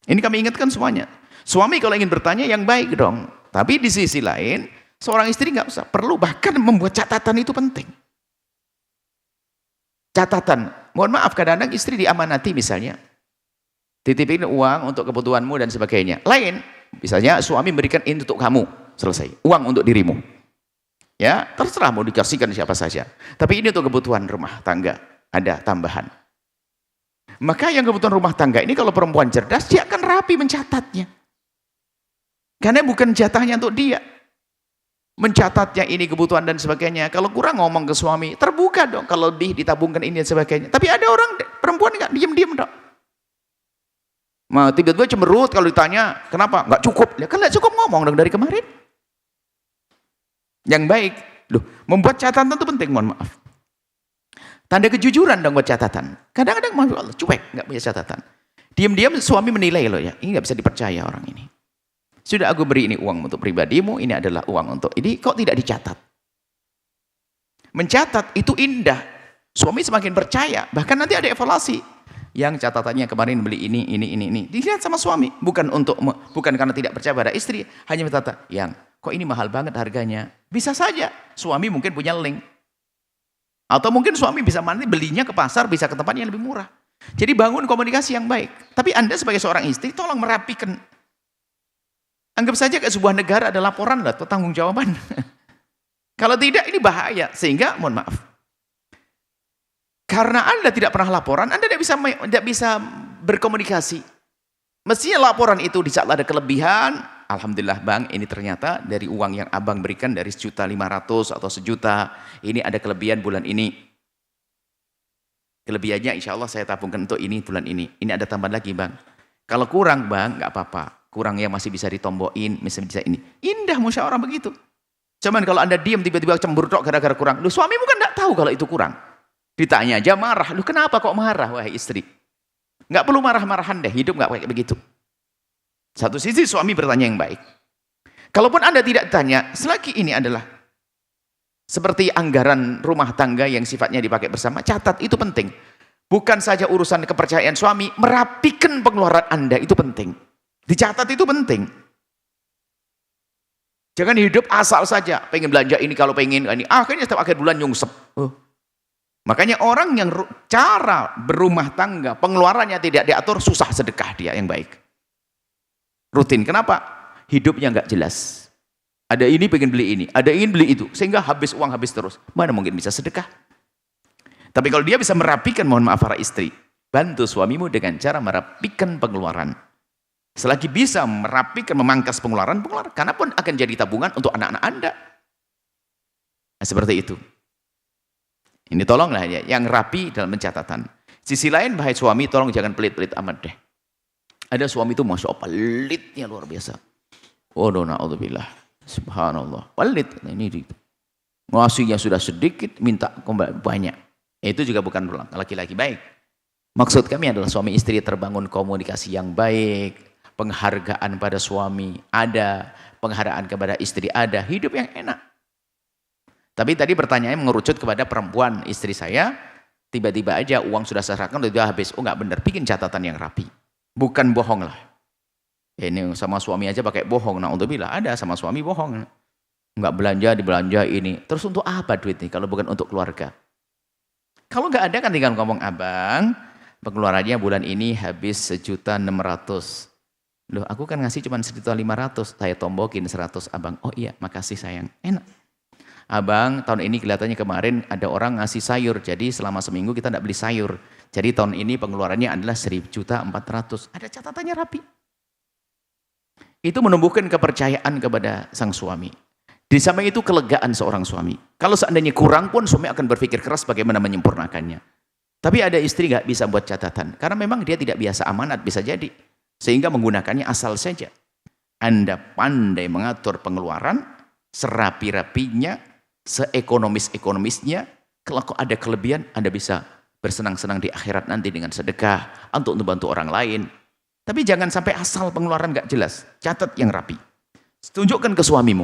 Ini kami ingatkan semuanya. Suami kalau ingin bertanya yang baik dong. Tapi di sisi lain, seorang istri nggak usah perlu bahkan membuat catatan itu penting. Catatan. Mohon maaf, kadang-kadang istri diamanati misalnya. Titipin uang untuk kebutuhanmu dan sebagainya. Lain, misalnya suami memberikan ini untuk kamu, selesai. Uang untuk dirimu. Ya, terserah mau dikasihkan siapa saja. Tapi ini untuk kebutuhan rumah tangga, ada tambahan. Maka yang kebutuhan rumah tangga ini kalau perempuan cerdas, dia akan rapi mencatatnya. Karena bukan jatahnya untuk dia. Mencatatnya ini kebutuhan dan sebagainya. Kalau kurang ngomong ke suami, terbuka dong. Kalau lebih ditabungkan ini dan sebagainya. Tapi ada orang perempuan nggak diem-diem dong. Tiba-tiba cemberut kalau ditanya, kenapa? Nggak cukup. Ya kan nggak cukup ngomong dong dari kemarin. Yang baik, membuat catatan itu penting, mohon maaf. Tanda kejujuran dong buat catatan. Kadang-kadang maaf Allah, cuek, nggak punya catatan. Diam-diam suami menilai loh ya, ini nggak bisa dipercaya orang ini. Sudah aku beri ini uang untuk pribadimu, ini adalah uang untuk ini, kok tidak dicatat? Mencatat itu indah. Suami semakin percaya, bahkan nanti ada evaluasi. Yang catatannya kemarin beli ini. Dilihat sama suami, bukan karena tidak percaya pada istri, hanya berkata, yang kok ini mahal banget harganya. Bisa saja, suami mungkin punya link. Atau mungkin suami bisa nanti belinya ke pasar, bisa ke tempat yang lebih murah. Jadi bangun komunikasi yang baik. Tapi Anda sebagai seorang istri, tolong merapikan. Anggap saja ke sebuah negara ada laporan lah, tanggung jawaban. Kalau tidak, ini bahaya. Sehingga, mohon maaf. Karena Anda tidak pernah laporan, Anda tidak bisa berkomunikasi. Mestinya laporan itu di saat ada kelebihan, alhamdulillah bang, ini ternyata dari uang yang abang berikan dari 1.500.000 atau 1 juta, ini ada kelebihan bulan ini. Kelebihannya insya Allah saya tabungkan untuk ini bulan ini. Ini ada tambahan lagi bang. Kalau kurang bang, nggak apa-apa. Kurangnya masih bisa ditombokin, masih bisa ini. Indah musyawarah begitu. Cuman kalau Anda diam tiba-tiba cemberut gara-gara kurang. Suamimu kan nggak tahu kalau itu kurang. Ditanya aja marah. Kenapa kok marah wahai istri? Nggak perlu marah-marahan deh, hidup nggak kayak begitu. Satu sisi suami bertanya yang baik. Kalaupun Anda tidak tanya, selagi ini adalah seperti anggaran rumah tangga yang sifatnya dipakai bersama, catat itu penting. Bukan saja urusan kepercayaan suami, merapikan pengeluaran Anda itu penting. Dicatat itu penting. Jangan hidup asal saja, pengen belanja ini kalau pengen ini, akhirnya setiap akhir bulan nyungsep. Makanya orang yang cara berumah tangga, pengeluarannya tidak diatur, susah sedekah dia yang baik. Rutin, kenapa? Hidupnya nggak jelas. Ada ini pengen beli ini, ada ingin beli itu, sehingga habis uang habis terus. Mana mungkin bisa sedekah? Tapi kalau dia bisa merapikan, mohon maaf para istri, bantu suamimu dengan cara merapikan pengeluaran. Selagi bisa merapikan, memangkas pengeluaran, karena pun akan jadi tabungan untuk anak-anak Anda. Nah, seperti itu. Ini tolonglah ya, yang rapi dalam pencatatan. Sisi lain, bahaya suami, tolong jangan pelit-pelit amat deh. Ada suami itu masya Allah, pelitnya luar biasa. Waduh, na'udzubillah. Subhanallah. Pelit. Nah, ini ngasihnya sudah sedikit, minta kembali banyak. Itu juga bukan laki-laki baik. Maksud kami adalah suami istri terbangun komunikasi yang baik, penghargaan pada suami ada, penghargaan kepada istri ada, hidup yang enak. Tapi tadi pertanyaannya mengerucut kepada perempuan, istri saya, tiba-tiba aja uang sudah serahkan, udah habis. Oh nggak benar, bikin catatan yang rapi. Bukan bohong lah. Ini sama suami aja pakai bohong. Nah untuk bila ada sama suami bohong. Nggak belanja, dibelanja ini. Terus untuk apa duit ini kalau bukan untuk keluarga? Kalau nggak ada kan tinggal ngomong, abang, pengeluarannya bulan ini habis 1.600.000. Loh aku kan ngasih cuma 1.500.000. Saya tombokin 100 abang. Oh iya makasih sayang. Enak. Abang, tahun ini kelihatannya kemarin ada orang ngasih sayur, jadi selama seminggu kita tidak beli sayur. Jadi tahun ini pengeluarannya adalah 1.400.000. Ada catatannya rapi. Itu menumbuhkan kepercayaan kepada sang suami. Di samping itu kelegaan seorang suami. Kalau seandainya kurang pun suami akan berpikir keras bagaimana menyempurnakannya. Tapi ada istri nggak bisa buat catatan, karena memang dia tidak biasa amanat, bisa jadi. Sehingga menggunakannya asal saja. Anda pandai mengatur pengeluaran, serapi-rapinya, seekonomis-ekonomisnya, kalau ada kelebihan, Anda bisa bersenang-senang di akhirat nanti dengan sedekah, untuk membantu orang lain. Tapi jangan sampai asal pengeluaran gak jelas. Catat yang rapi. Tunjukkan ke suamimu.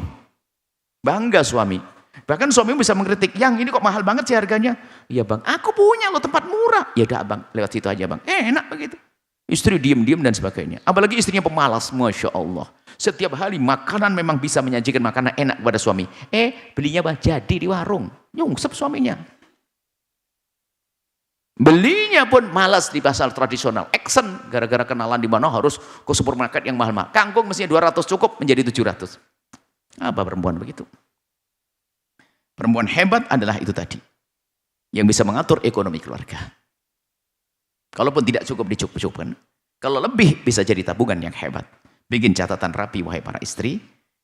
Bangga suami. Bahkan suamimu bisa mengkritik, yang ini kok mahal banget sih harganya. Iya bang, aku punya loh tempat murah. Ya udah bang, lewat situ aja bang. Enak begitu. Istri diam-diam dan sebagainya. Apalagi istrinya pemalas, Masya Allah. Setiap hari makanan memang bisa menyajikan makanan enak kepada suami. Belinya jadi di warung. Nyungsep suaminya. Belinya pun malas di pasar tradisional. Action, gara-gara kenalan di mana harus ke supermarket yang mahal-mahal. Kangkung mestinya 200 cukup, menjadi 700. Apa perempuan begitu? Perempuan hebat adalah itu tadi. Yang bisa mengatur ekonomi keluarga. Kalaupun tidak cukup dicukup-cukupkan. Kalau lebih bisa jadi tabungan yang hebat. Bikin catatan rapi wahai para istri.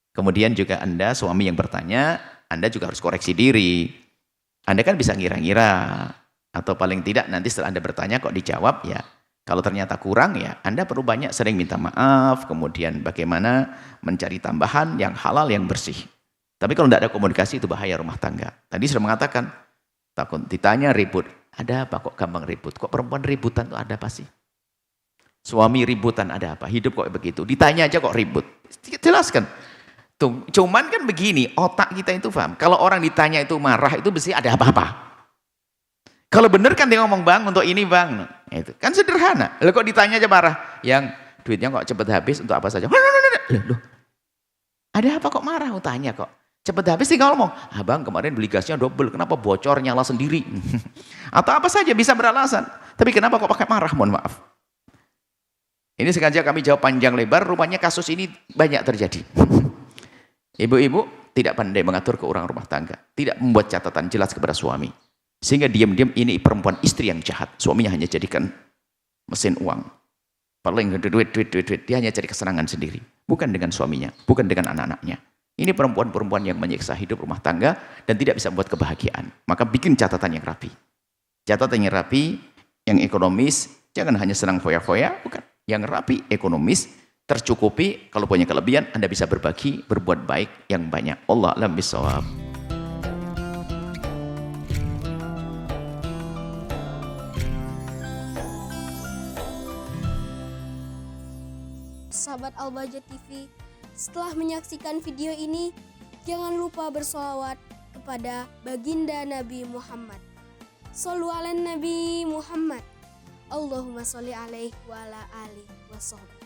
Kemudian juga Anda suami yang bertanya, Anda juga harus koreksi diri. Anda kan bisa ngira-ngira. Atau paling tidak nanti setelah Anda bertanya kok dijawab ya. Kalau ternyata kurang ya Anda perlu banyak sering minta maaf. Kemudian bagaimana mencari tambahan yang halal yang bersih. Tapi kalau tidak ada komunikasi itu bahaya rumah tangga. Tadi sudah mengatakan takut ditanya ribut. Ada apa kok gampang ribut? Kok perempuan ributan itu ada apa sih? Suami ributan ada apa? Hidup kok begitu? Ditanya aja kok ribut? Jelaskan. Tuh, cuman kan begini, otak kita itu paham. Kalau orang ditanya itu marah itu mesti ada apa-apa. Kalau benar kan dia ngomong bang untuk ini bang. Itu kan sederhana. Lalu kok ditanya aja marah. Yang duitnya kok cepet habis untuk apa saja. Loh, ada apa kok marah? Tanya kok. Cepet habis tinggal ngomong. Bang kemarin beli gasnya double. Kenapa bocor nyala sendiri? Atau apa saja bisa beralasan. Tapi kenapa kok pakai marah? Mohon maaf. Ini sengaja kami jawab panjang lebar. Rupanya kasus ini banyak terjadi. Ibu-ibu tidak pandai mengatur keuangan rumah tangga. Tidak membuat catatan jelas kepada suami. Sehingga diam-diam ini perempuan istri yang jahat. Suaminya hanya jadikan mesin uang. Paling duit. Dia hanya cari kesenangan sendiri. Bukan dengan suaminya. Bukan dengan anak-anaknya. Ini perempuan-perempuan yang menyiksa hidup rumah tangga. Dan tidak bisa membuat kebahagiaan. Maka bikin catatan yang rapi. Catatan yang rapi. Yang ekonomis. Jangan hanya senang foya-foya. Bukan. Yang rapi, ekonomis. Tercukupi. Kalau punya kelebihan, Anda bisa berbagi. Berbuat baik yang banyak. Allah a'lam bishawab. Sahabat Al-Bahjah TV, setelah menyaksikan video ini, jangan lupa bersolawat kepada baginda Nabi Muhammad. Shollu ala Nabi Muhammad. Allahumma sholli alaihi wa ala alihi wa sahbihi.